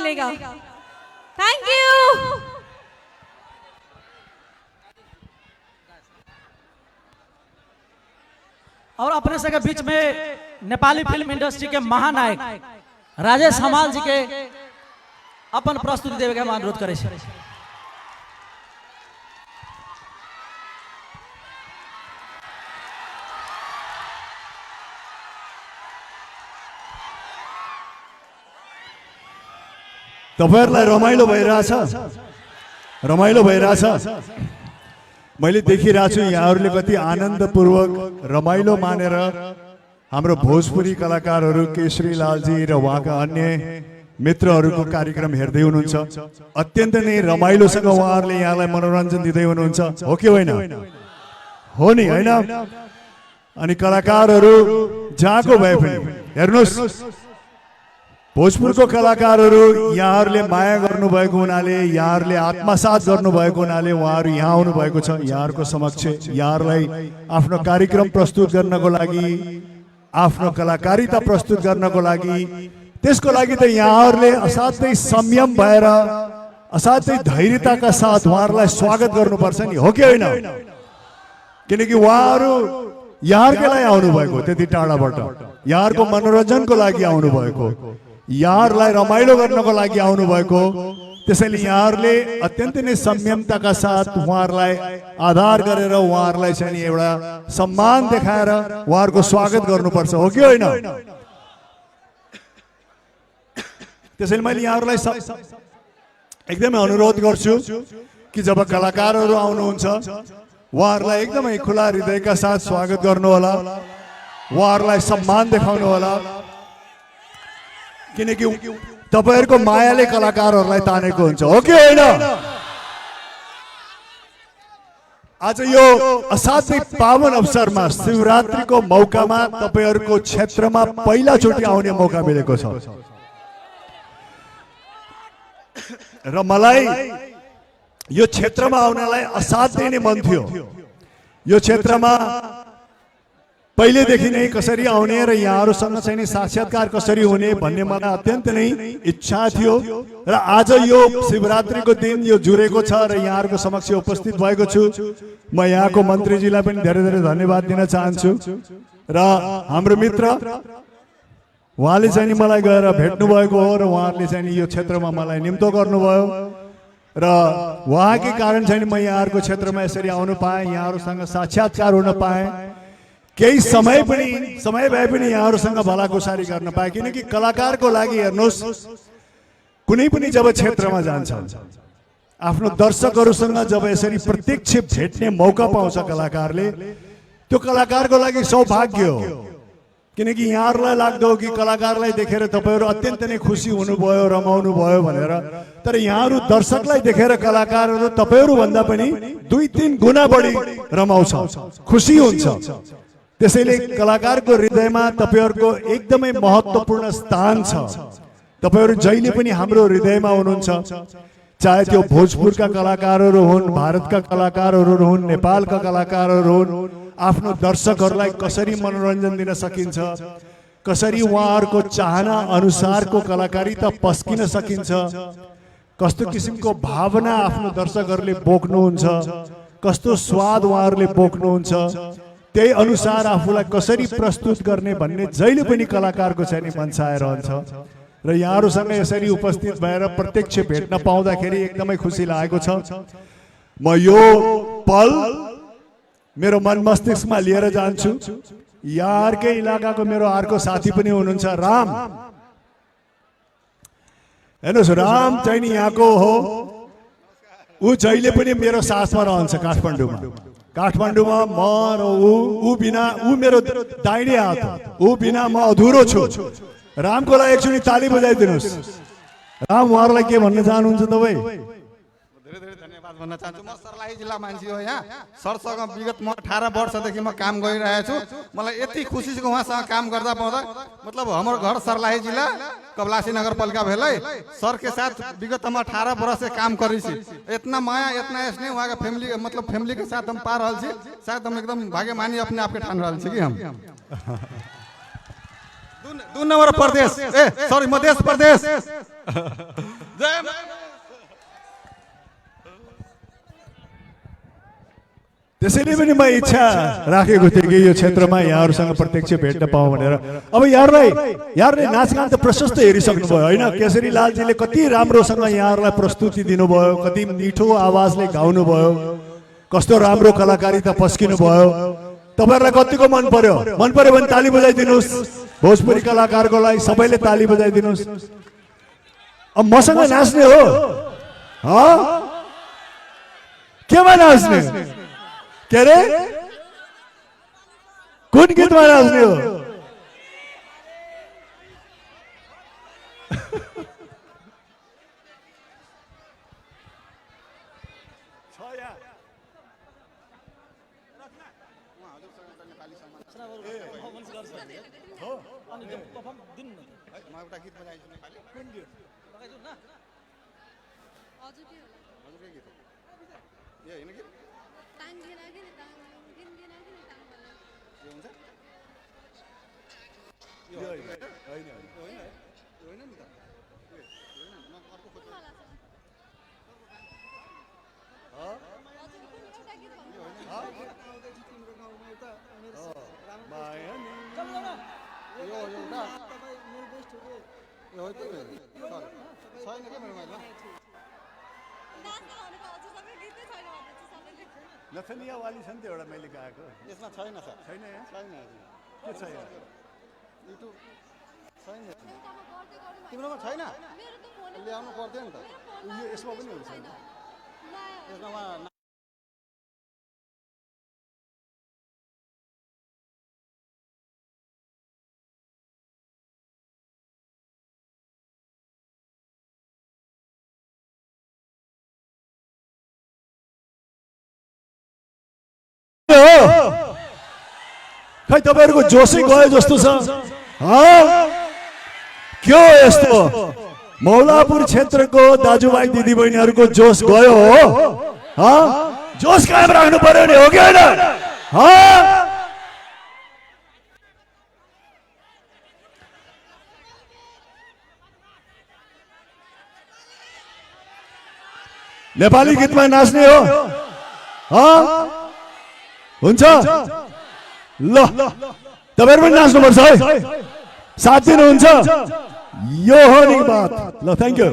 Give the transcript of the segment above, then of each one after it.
मिलेगा। Thank you. और अपने सबके बीच में नेपाली फिल्म इंडस्ट्री के महानायक राजेश हमाल जी के अपन प्रस्तुति देवे के हम अनुरोध करे छी। तपाईहरुलाई रमाइलो भइरहेछ मैले देखिरहेको छु यहाँहरूले कति आनन्दपूर्वक रमाइलो मानेर हाम्रो भोजपुरी कलाकारहरू केशरी लालजी र उहाँका अन्य मित्रहरूको कार्यक्रम हेर्दै हुनुहुन्छ। अत्यन्त नै रमाइलोसँग उहाँहरूले यहाँलाई मनोरञ्जन दिँदै हुनुहुन्छ, हो कि होइन? हो नि, होइन? अनि कलाकारहरू जहाँको भए पनि हेर्नुहोस्, भोजपुरको कलाकारहरू यहाँहरूले माया गर्नुभएको हुनाले, यहाँहरूले आत्मसात गर्नुभएको हुनाले उहाँहरू यहाँ आउनु भएको छ। यहाँहरूको समक्ष यहाँहरूलाई आफ्नो कार्यक्रम प्रस्तुत गर्नको लागि, आफ्नो कलाकारिता प्रस्तुत गर्नको लागि, त्यसको लागि त यहाँहरूले असाध्यै संयम भएर असाध्यै धैर्यताका साथ उहाँहरूलाई स्वागत गर्नुपर्छ नि, हो कि होइन? किनकि उहाँहरू यहाँहरूकै लागि आउनुभएको, त्यति टाढाबाट यहाँहरूको मनोरञ्जनको लागि आउनुभएको, यहाँहरूलाई रमाइलो गर्नको लागि आउनुभएको। त्यसैले यहाँहरूले अत्यन्तै नै संयमताका साथ उहाँहरूलाई आधार गरेर उहाँहरूलाई चाहिँ एउटा सम्मान देखाएर उहाँहरूको स्वागत गर्नुपर्छ, हो कि होइन? त्यसैले मैले यहाँहरूलाई एकदमै अनुरोध गर्छु कि जब कलाकारहरू आउनुहुन्छ उहाँहरूलाई एकदमै खुला हृदयका साथ स्वागत गर्नुहोला, उहाँहरूलाई सम्मान देखाउनु होला, किनकि तपाईहरुको मायाले कलाकारहरूलाई तानेको हुन्छ, हो कि होइन? आज यो असाध्यै पावन अवसरमा शिवरात्रिको मौकामा तपाईहरुको क्षेत्रमा पहिला चोटि आउने मौका मिलेको छ र मलाई यो क्षेत्रमा आउनलाई असाध्यै नै मन थियो। यो क्षेत्रमा पहिलेदेखि नै कसरी आउने र यहाँहरूसँग चाहिँ साक्षात्कार कसरी हुने भन्ने मलाई अत्यन्त नै इच्छा थियो र आज यो शिवरात्रिको दिन यो जुरेको छ र यहाँहरूको समक्ष उपस्थित भएको छु। म यहाँको मन्त्रीजीलाई पनि धेरै धेरै धन्यवाद दिन चाहन्छु र हाम्रो मित्र उहाँले चाहिँ मलाई गएर भेट्नु भएको हो र उहाँहरूले चाहिँ यो क्षेत्रमा मलाई निम्तो गर्नुभयो र उहाँकै कारण चाहिँ म यहाँहरूको क्षेत्रमा यसरी आउनु पाएँ, यहाँहरूसँग साक्षात्कार हुन पाएँ, केही समय भए पनि यहाँहरूसँग भलाकुसारी गर्न पाए। किनकि कलाकारको लागि हेर्नुहोस्, कुनै पनि जब क्षेत्रमा जान्छ आफ्नो दर्शकहरूसँग जब यसरी प्रत्यक्ष भेट्ने मौका पाउँछ कलाकारले, त्यो कलाकारको लागि सौभाग्य हो। किनकि यहाँहरूलाई लाग्दो कि कलाकारलाई देखेर तपाईहरु अत्यन्त नै खुसी हुनुभयो, रमाउनु भयो भनेर, तर यहाँहरू दर्शकलाई देखेर कलाकारहरू तपाईहरु भन्दा पनि 2-3 गुणा बढी रमाउँछ, खुसी हुन्छ। त्यसैले कलाकारको हृदयमा तपाईहरुको एकदमै महत्त्वपूर्ण स्थान छ। तपाईहरु जहिले पनि हाम्रो हृदयमा हुनुहुन्छ, चाहे त्यो भोजपुरका कलाकारहरू हुन्, भारतका कलाकारहरू हुन्, नेपालका कलाकारहरू हुन्। आफ्नो दर्शकहरूलाई कसरी मनोरञ्जन दिन सकिन्छ, कसरी उहाँहरूको चाहना अनुसारको कलाकारिता पस्किन सकिन्छ, कस्तो किसिमको भावना आफ्नो दर्शकहरूले बोक्नुहुन्छ, कस्तो स्वाद उहाँहरूले बोक्नुहुन्छ, त्यही अनुसार आफूलाई कसरी प्रस्तुत गर्ने भन्ने जहिले पनि कलाकारको चाहिँ मनसाय रहन्छ। र यहाँहरूसँग यसरी उपस्थित भएर प्रत्यक्ष भेट्न पाउँदाखेरि एकदमै खुसी लागेको छ। म यो पल मेरो मन मस्तिष्कमा लिएर जान्छु। यहाँकै इलाकाको मेरो अर्को साथी पनि हुनुहुन्छ, राम। हेर्नुहोस्, राम चाहिँ नि यहाँको हो, ऊ जहिले पनि मेरो साथमा रहन्छ काठमाडौँमा। काठमाडौँमा म र ऊ बिना, ऊ मेरो दाहिने हात हो, ऊ बिना म अधुरो छु। रामको लागि एकचोटि ताली बजाइदिनुहोस्। राम, उहाँहरूलाई के भन्न चाहनुहुन्छ तपाईँ? धेरै धेरै धन्यवाद भन्न चाहन्छु। म सर्लाही जिल्ला मान्छे हो। यहाँ सरसँग विगत म 18 वर्षदेखि म काम गरिरहेको छु। मलाई यति खुसी छु उहाँसँग काम गर्दा पाउँदा। मतलब हाम्रो घर सर्लाही जिल्ला कबलासी नगरपालिका भेलै। सर के साथ विगत हम 18 वर्ष से काम करी छी। इतना माया, इतना स्नेह वहाँ का फैमिली, मतलब फैमिली के साथ हम पा रहल छी। शायद हम एकदम भाग्यमानी अपने आप के ठान रहल छी कि हम 2 नंबर प्रदेश सॉरी मध्य प्रदेश जय त्यसैले पनि म इच्छा राखेको थिएँ कि यो क्षेत्रमा यहाँहरूसँग प्रत्यक्ष भेट्न पाऊँ भनेर। अब यहाँहरूले नाचगान त प्रशस्त हेरिसक्नुभयो होइन? केसरी लालजीले कति राम्रोसँग यहाँहरूलाई प्रस्तुति दिनुभयो, कति मिठो आवाजले गाउनुभयो, कस्तो राम्रो कलाकारिता पस्किनु भयो। तपाईँहरूलाई कतिको मन पर्यो? मन पर्यो भने ताली बजाइदिनुहोस्। भोजपुरी कलाकारको लागि सबैले ताली बजाइदिनुहोस्। अब मसँग नाच्ने हो? केमा नाच्ने? के अरे कुन गीतमा नाच्ने हो? लथनिया वाली छ नि त एउटा मैले गाएको। यसमा छैन सर। छैन यहाँ? छैन के छ यहाँ? युट्युब छैन तिम्रोमा छैन? ल्याउनु पर्दैन नि त। यो यसमा पनि हुन्छ नि? यसमा खै तपाईहरुको जोसै गयो जस्तो छ। के हो यस्तो? मौलापुर क्षेत्रको दाजुभाइ दिदीबहिनीहरुको जोस गयो हो? जोस कायम राख्नु पर्यो नि, हो कि हैन? नेपाली गीतमा नाच्ने हो? हुन्छ ल तपाईहरु पनि नाच्नुपर्छ है, साथ दिनुहुन्छ? यो हो नि बात। ल थ्यांक यू।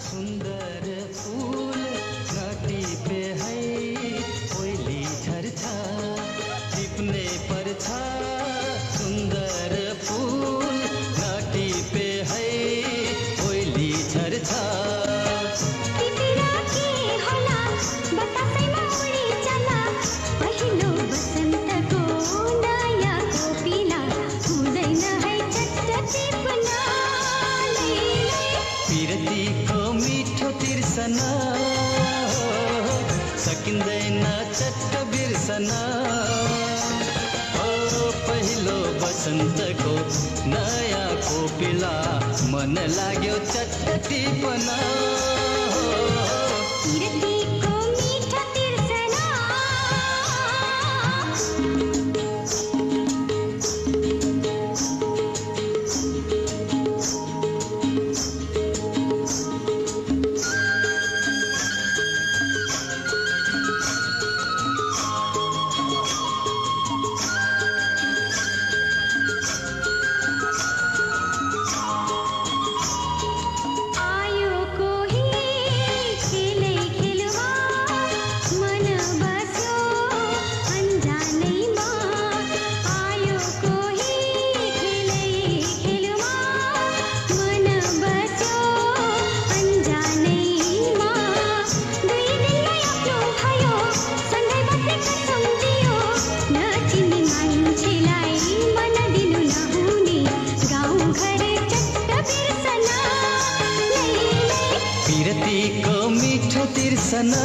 सुंदर फूल नाटी पे है कोयली झरछा, टिपने पर छा सुंदर फूल नाटी पे है कोयली झरछा। सकिँदैन चट्ट बिर्सना ओ पहिलो बसन्तको नयाँ कोपिला, मन लाग्यो चट्ट टिपना। बिर्सन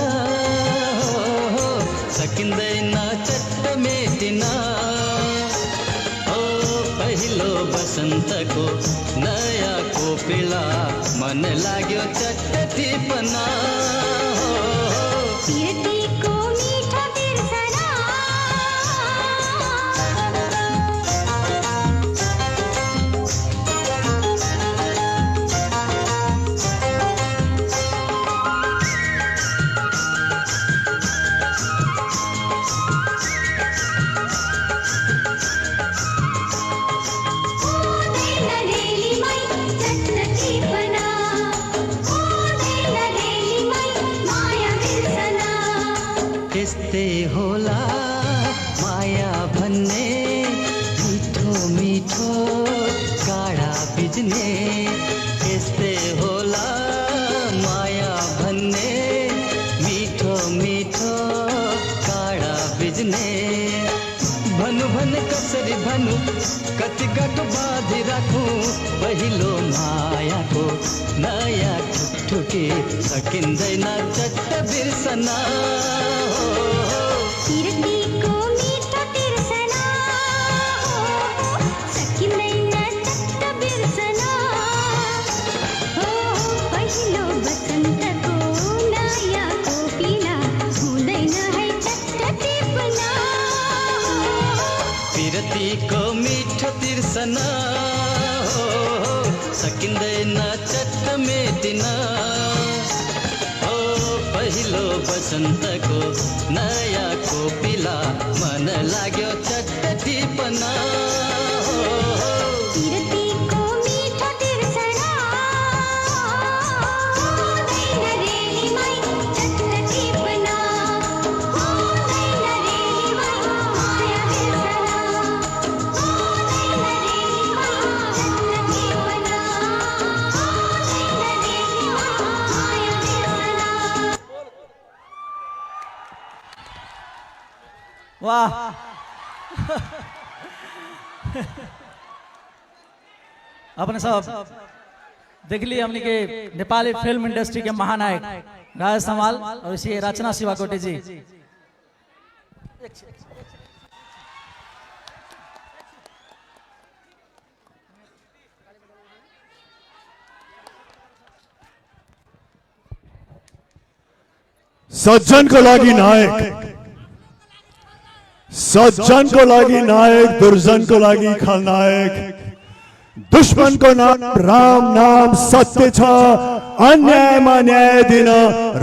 सकिँदैन चट्ट मेटिन पहिलो बसन्तको नयाँ कोपिला मन लाग्यो चट्ट टिपन पिरतीको मीठा बिर्सना त्यस्तै होला माया भन्ने मिठो मिठो काँडा बिज्ने त्यस्तै होला माया भन्ने मिठो मिठो काँडा बिज्ने भनु भन कसरी भनु कति गाँठो बाँधि राखौँ पहिलो मायाको नयाँ ठुकठुकी सकिँदैन चट्ट बिर्सन पिरतीको मीठा बिर्सना सकिँदैन चट्ट बिर्सना पहिलो बसन्तको नयाँ कोपिला हुँदैन है चट्ट टिपना पिरतीको मिठो तिर्सन सकिँदैन चट्ट मेटिन पहिलो बसन्तको नयाँ कोपिला मन लाग्यो चट्ट टिपन पिरतीको मीठा बिर्सना हुँदैन रेलीमै चट्ट टिपना हुँदैन रेलीमै माया बिर्सना हुँदैन रेलीमै चट्ट टिपना हुँदैन रेलीमै माया बिर्सना वाह अपने सब देख लिए हमने के नेपाली फिल्म इंडस्ट्री के महानायक राजेश हमाल और इसी रचना शिवाकोटी जी। सज्जनको लागि नायक, सज्जनको लागि नायक, दुर्जनको लागि खलनायक। दुश्मनको नाम राम नाम सत्य छ, अन्यायमा न्याय दिन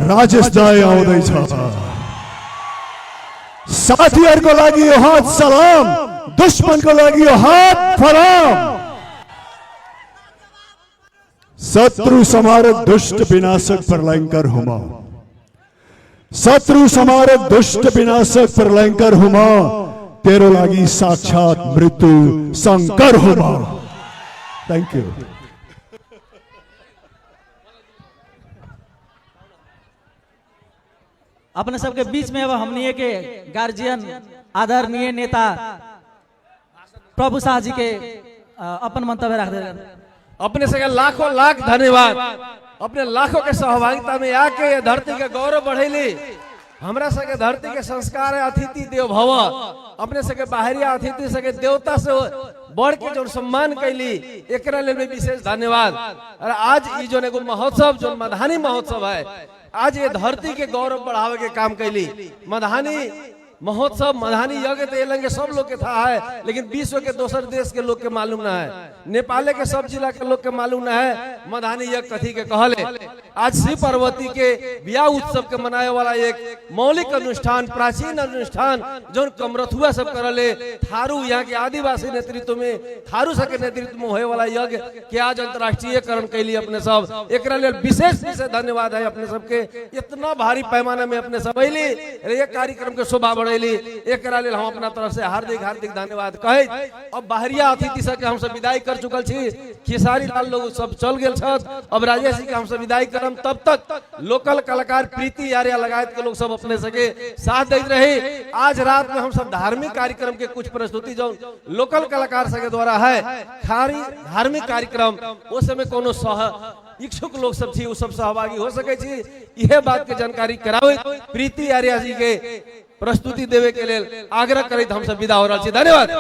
राजेश दाइ आउँदैछ। साथीहरूको लागि यो हात सलाम, दुश्मनको लागि यो हात फलाम। शत्रु समारक दुष्ट विनाशक प्रलयंकर हुमा, शत्रु समारक दुष्ट विनाशक प्रलयंकर हुमा, तेरो लागि साक्षात मृत्यु शंकर हुमा। Thank you. अपने सबके बीच में अब हमने के गार्जियन आदरणीय नेता प्रभु शाह जी के अपन मंतव्य रख दे। अपने से लाखों लाख धन्यवाद। अपने लाखों के सहभागिता में आके ये धरती के गौरव बढ़ेली। हमरा सके धरती के संस्कार है अतिथि देव भव। अपने सके बाहरी अतिथि सके देवता से बढ़ के जो सम्मान कैली एकरा लेल में विशेष धन्यवाद। और आज ये जो एगो महोत्सव जो मधानी महोत्सव है, आज ये धरती के गौरव बढ़ावे के काम कैली। मधानी महोत्सव मधानी यज्ञ तो लंगे सब लोग के था है, लेकिन विश्व के दोसर देश के लोग के मालूम ना है, नेपाल के सब जिला के लोग के मालूम ना है मधानी यज्ञ कथी के कहले। आज शिव पार्वती के ब्याह उत्सव के मनाए वाला एक मौलिक अनुष्ठान, प्राचीन अनुष्ठान जो कमरथुआ सब करले, थारू यहाँ के आदिवासी नेतृत्व में थारू सब के नेतृत्व में होए वाला यज्ञ के आज अंतर्राष्ट्रीयकरण कैली। अपने सब एक विशेष धन्यवाद है अपने सबके। इतना भारी पैमाना में अपने सब ये कार्यक्रम के शोभा बढ़ेली एकरा लेल हम अपना तरफ से हार्दिक हार्दिक धन्यवाद कहे। अब बाहरिया अतिथि सब के हम सब विदाई कर चुकल छी, खेसारी लाल लोग सब चल गेल छत, अब राजेश जी के हम सब विदाई करम। तब तक लोकल कलाकार प्रीति आर्या लगायत के लोग सब अपने सके साथ देते रहे। आज रात में हम सब धार्मिक कार्यक्रम के कुछ प्रस्तुति जो लोकल कलाकार सके द्वारा है खारी धार्मिक कार्यक्रम उस समय कोनो इच्छुक लोग सब थी, सब सहभागी हो सके छी। यह बात के जानकारी करावे प्रीति आर्या जी के प्रस्तुति देवे के लिए आग्रह करते हम सब विदा हो रहा छी। धन्यवाद।